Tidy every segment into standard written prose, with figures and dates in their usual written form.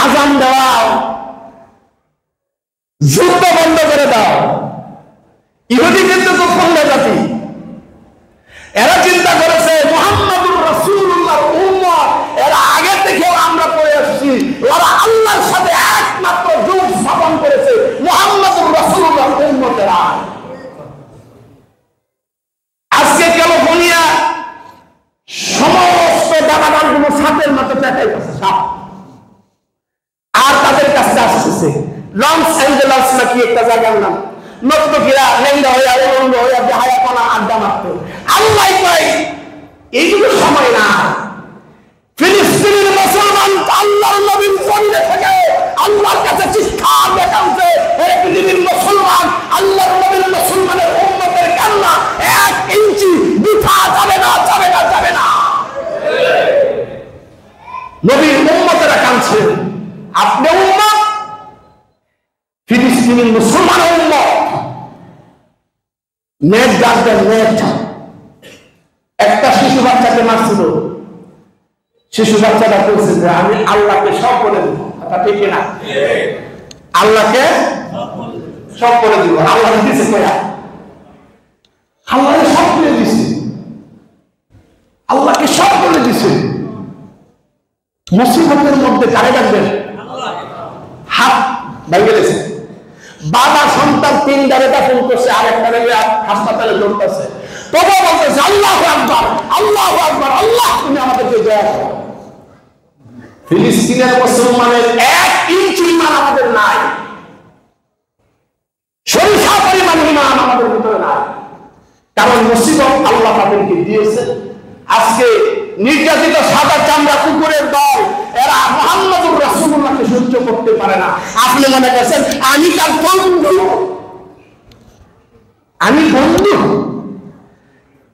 আজান দেওয়াও, যুদ্ধ বন্ধ করে দাও। ইহুদি কিন্তু খুব খন্ডা জাতি, এরা চিন্তা করেছে মুহাম্মাদুর রাসূলুল্লাহর উম্মত, এরা আগে থেকেও আমরা পড়ে আসছি, ওরা আল্লাহর সাথে একমাত্র যোগ স্থাপন করেছে মুহাম্মাদুর রাসূলুল্লাহর উম্মতেরা। আজকে ক্যালিফোর্নিয়া সমস্ত দাবানগুলো সাপের মতো পেটাইতেছে, সাপ। আর তাদের কাছে আসতেছে লস অ্যাঞ্জেলস নাকি একটা জায়গার নাম, নর্তকীরা লেঙ্গা হইয়া উলঙ্গ হইয়া বেহায়াপনা আড্ডা মারত। আল্লাহ কয় এইগুলো সময় না। ফিলিস্তিনের মুসলমান আল্লাহর নবীর জমিনে থেকে আল্লাহর কাছে চিৎকার দেখাচ্ছে, হে পৃথিবীর মুসলমান, আল্লাহর নবীর মুসলমানের উম্মতের কান্না 1 ইঞ্চি বৃথা যাবে না, যাবে না, যাবে না। নবীর উম্মতেরা কাঁদছে, আপনি উম্মত, ফিলিস্তিনের মুসলমান উম্মত। নেট ডাকবেন, নেট। একটা শিশু বাচ্চাকে মারছিল, শিশু বাচ্চাটা বলছে যে আমি আল্লাহকে সব বলে দিব। কথা ঠিক না? আল্লাহকে সব বলে দিব। আল্লাহ দিছে কয়া, আল্লাহকে সব বলে দিছে, আল্লাহকে সব বলে দিছে। মুসিবতের মধ্যে কারে ডাকবেন? হাত ভেঙে গেছে। বাবা সন্তান 3 ডারে দাফন করছে, আর একটা হাসপাতালে দৌড়তেছে, তবুও বলতেছে আল্লাহু আকবার, আল্লাহু আকবার, আল্লাহ তুমি আমাদেরকে দয়া করো। ফিলিস্তিনের মুসলমানের 1 ইঞ্চি ইমান আমাদের নাই, সরিষা পরিমাণ ইমান আমাদের ভিতরে নাই। কারণ মুসিবত আল্লাহ তাদেরকে দিয়েছে। আজকে নির্যাতিত সাদা চামড়া কুকুরের দল, এরা মুহাম্মাদুর রাসূলুল্লাহকে সহ্য করতে পারে না। আপনি মনে করছেন আমি তার বন্ধু, আমি বন্ধু?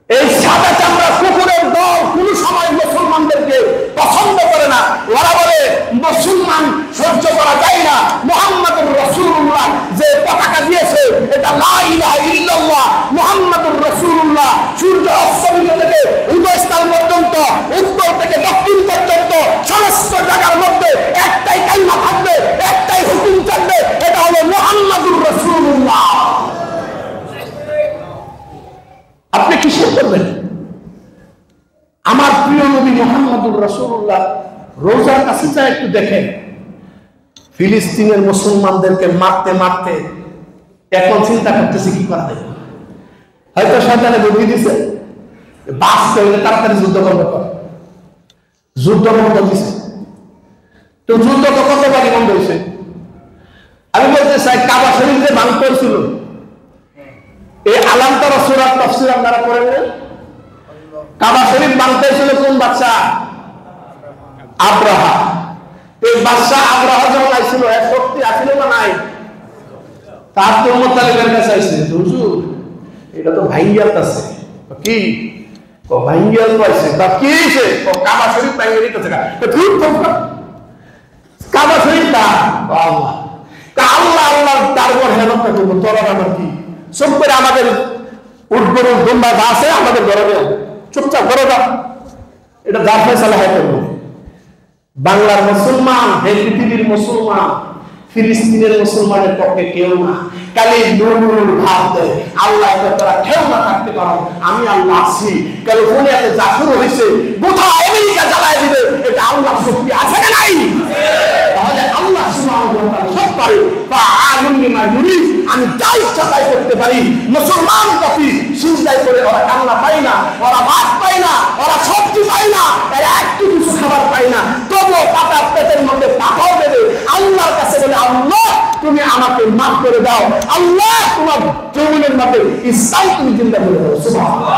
এই সাদা চামড়া কুকুরের দল কোন সময় মুসলমানদেরকে পছন্দ করে না। ওরা বলে মুসলমান সহ্য করা যায় না। মুহাম্মাদুর রাসূলুল্লাহ যে পতাকা দিয়েছে এটা লা ইলাহা ইল্লাল্লাহ মুহাম্মাদুর রাসূলুল্লাহ। সূর্য অস্তমিত থেকে উদয়স্থান পর্যন্ত, উত্তর থেকে দক্ষিণ পর্যন্ত সমস্ত জায়গার মধ্যে একটাই কালিমা থাকবে, একটাই হুকুম থাকবে, এটা হলো মুহাম্মাদুর রাসূলুল্লাহ। আপনি কিসের করবেন? আমার প্রিয় নবী মুহাম্মাদুর রাসূলুল্লাহ রোজার কাছে যা একটু দেখেন, ফিলিস্তিনের মুসলমানদেরকে মারতে মারতে এখন চিন্তা করতেছে কি করা যায়। হয়তো শয়তানে বুদ্ধি দিছে, বাঁচতে হইলে তাড়াতাড়ি যুদ্ধ করবে, যুদ্ধ বন্ধ দিছে। তো যুদ্ধ তো কতবারই বন্ধ হয়েছে। আমি বলতে চাই কাবা শরীফ যে ভাঙতে হয়েছিল, এই আলামতারা সূরার তাফসীর আপনারা পড়েন না? কাবা শরীফ ভাঙতে হয়েছিল কোন বাদশা? আব্রাহা। এই বাদশা আব্রাহা যখন আইছিল, এর শক্তি আছিল না নাই? তার তো মুতালিবের কাছে আইছে, হুজুর এটা তো ভাঙ্গিয়ালতাছে। কি ভাঙ্গিয়াল পাইছে? তা কি হইছে? কাবা শরীফ ভাঙ্গিয়ে দিতেছে। ঠিক কাবা শরীফ তা আল্লাহ, আল্লাহ আল্লাহ তারপর হেনতা করবো, তোরা আমার কি সব করে আমাদের উঠগরু দুম্বা যা আছে আমাদের ঘরে চুপচাপ ঘরে দাও, এটা যা ফয়সালা হয় করবো। বাংলার মুসলমান, হে পৃথিবীর মুসলমান, ফিলিস্তিনের মুসলমানের পক্ষে কেউ না। কালি নুরুল ভাব দেয় আল্লাহ, তারা কেউ না থাকতে পারো, আমি আল্লাহ আছি। ক্যালিফোর্নিয়াতে যা শুরু হয়েছে, গোটা আমেরিকা জ্বালায় দিবে, এটা আল্লাহ শক্তি আছে না নাই? তাহলে আল্লাহ সুবহানাহু ওয়া তাআলা সব পারে, বা আলুম লিমা ইউরিদ, আমি যা ইচ্ছা তাই করতে পারি। মুসলমান জাতি সিজদায় করে ওরা কান্না পায় না, ওরা ভাত পায় না, ওরা সবজি পায় না, এরা একটু কিছু খাবার পায় না, তবুও পাতা পেটের মধ্যে পাথর দেবে আল্লাহর কাছে বলে আল্লাহ তুমি আমাকে মাফ করে দাও, আল্লাহ তোমার জমিনের মধ্যে ইসলাম তুমি জিন্দা করে দাও। সুবহানাল্লাহ।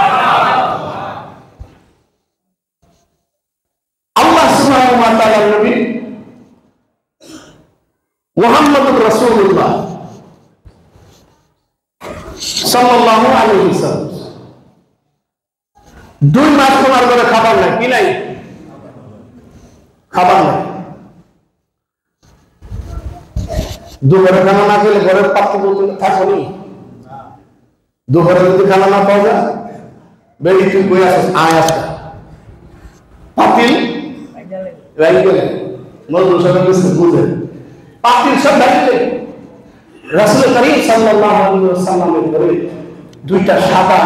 আল্লাহ সুবহানাহু ওয়া তাআলার নবী মুহাম্মদুর রাসূলুল্লাহ সাল্লাল্লাহু আলাইহি ওয়াসাল্লাম 2 মাস তোমার ঘরে খাবার নাই, কি নাই? খাবার নাই। দুপুরে খানা না খেলে ঘরের পাত্র বলতে থাকো নি। দুপুরে যদি খানা না পাওয়া যায়, বেড়ি তুই কই আসিস, আয় আসা পাতিল মজনু সাহেব বুঝেন পাখির সব দাঁড়িয়ে রাসূল করিম সাল্লাল্লাহু আলাইহি ওয়াসাল্লামের ঘরে দুইটা সাদা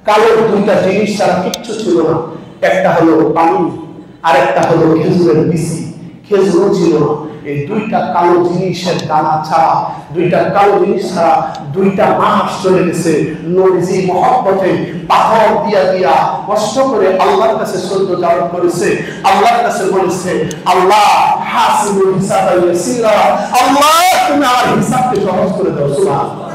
কালো দুইটা জিনিস ছাড়া কিচ্ছু ছিল না। একটা হলো পানি আর একটা হলো খেজুরের বিচি, খেজুরও ছিল না। এই দুইটা কালো জিনিসের দানা ছাড়া, দুইটা কালো জিনিস ছাড়া দুইটা মাস চলে গেছে। নবীজি মহব্বতে পাথর দিয়া দিয়া কষ্ট করে আল্লাহর কাছে সত্য জাহির করেছে, আল্লাহর কাছে বলেছে, আল্লাহ হাসিবুল হিসাবা ইয়াসিরা, আল্লাহ তুমি আমার হিসাবকে সহজ করে দাও। সুবহানাল্লাহ।